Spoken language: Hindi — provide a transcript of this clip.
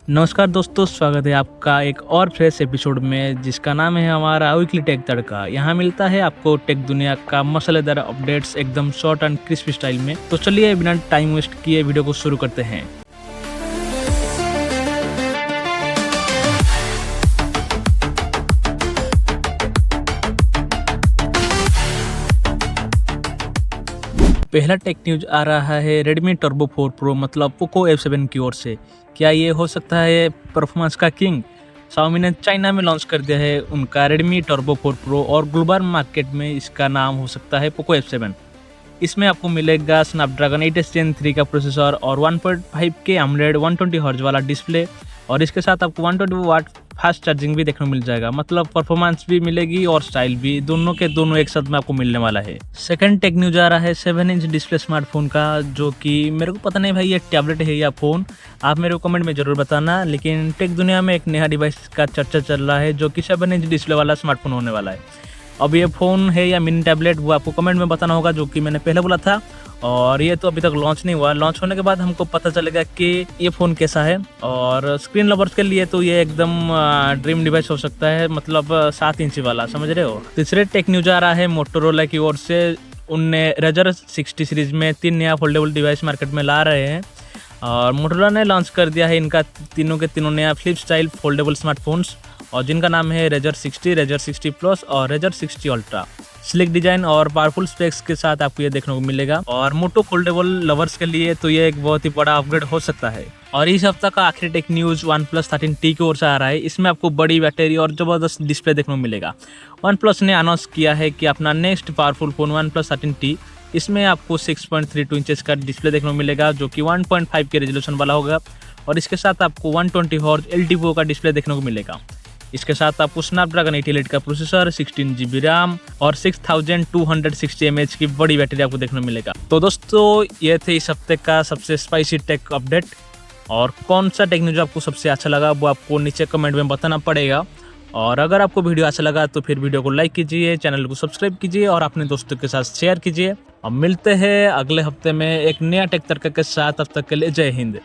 नमस्कार दोस्तों, स्वागत है आपका एक और फ्रेश एपिसोड में जिसका नाम है हमारा वीकली टेक तड़का। यहाँ मिलता है आपको टेक दुनिया का मसालेदार अपडेट्स एकदम शॉर्ट एंड क्रिस्पी स्टाइल में। तो चलिए बिना टाइम वेस्ट किए वीडियो को शुरू करते हैं। पहला टेक न्यूज आ रहा है Redmi Turbo 4 Pro मतलब Poco F7 की ओर से। क्या ये हो सकता है परफॉर्मेंस का किंग? Xiaomi ने चाइना में लॉन्च कर दिया है उनका Redmi Turbo 4 Pro और ग्लोबल मार्केट में इसका नाम हो सकता है Poco F7। इसमें आपको मिलेगा स्नैपड्रैगन 8 Gen 3 का प्रोसेसर और 1.5K AMOLED 120 हर्ट्ज वाला डिस्प्ले, और इसके साथ आपको 120 वाट फास्ट चार्जिंग भी देखने को मिल जाएगा। मतलब परफॉर्मेंस भी मिलेगी और स्टाइल भी, दोनों के दोनों एक साथ में आपको मिलने वाला है। सेकंड टेक न्यूज आ रहा है 7 इंच डिस्प्ले स्मार्टफोन का, जो कि मेरे को पता नहीं भाई ये टैबलेट है या फ़ोन, आप मेरे को कमेंट में ज़रूर बताना। लेकिन टेक दुनिया में एक नया डिवाइस का चर्चा चल रहा है जो कि 7 इंच डिस्प्ले वाला स्मार्टफोन होने वाला है। अब ये फ़ोन है या मिनी टैबलेट वो आपको कमेंट में बताना होगा, जो कि मैंने पहले बोला था। और ये तो अभी तक लॉन्च नहीं हुआ, लॉन्च होने के बाद हमको पता चलेगा कि ये फ़ोन कैसा है। और स्क्रीन लवर्स के लिए तो ये एकदम ड्रीम डिवाइस हो सकता है, मतलब 7 इंच वाला, समझ रहे हो। तीसरे टेक न्यूज आ रहा है मोटोरोला की ओर से। उनने रेजर 60 सीरीज में 3 नया फोल्डेबल डिवाइस मार्केट में ला रहे हैं, और मोटोरोला ने लॉन्च कर दिया है इनका तीनों के तीनों नया फ्लिप स्टाइल फोल्डेबल स्मार्टफोन्स, और जिनका नाम है रेजर 60, रेजर 60 प्लस और रेजर 60 अल्ट्रा। स्लिक डिजाइन और पावरफुल स्पेक्स के साथ आपको ये देखने को मिलेगा, और मोटो फोल्डेबल लवर्स के लिए तो ये एक बहुत ही बड़ा अपग्रेड हो सकता है। और इस हफ्ता का आखिरी टेक न्यूज OnePlus 13T की ओर से आ रहा है। इसमें आपको बड़ी बैटरी और जबरदस्त डिस्प्ले देखने को मिलेगा। OnePlus ने अनाउंस किया है कि अपना next powerful phone OnePlus 13T, इसमें आपको 6.32 इंचेस का डिस्प्ले देखने को मिलेगा, जो कि 1.5 के रेजोल्यूशन वाला होगा, और इसके साथ आपको 120 हर्ट्ज LTPO का डिस्प्ले देखने को मिलेगा। इसके साथ आपको स्नैपड्रैगन 888 का प्रोसेसर, 16 GB रैम और 6260 mAh की बड़ी बैटरी आपको देखने को मिलेगा। तो दोस्तों ये थे इस हफ्ते का सबसे स्पाइसी टेक अपडेट, और कौन सा टेक न्यूज आपको सबसे अच्छा लगा वो आपको नीचे कमेंट में बताना पड़ेगा। और अगर आपको वीडियो अच्छा लगा तो फिर वीडियो को लाइक कीजिए, चैनल को सब्सक्राइब कीजिए और अपने दोस्तों के साथ शेयर कीजिए। अब मिलते हैं अगले हफ्ते में एक नया टेक तड़का के साथ, तब तक के लिए जय हिंद।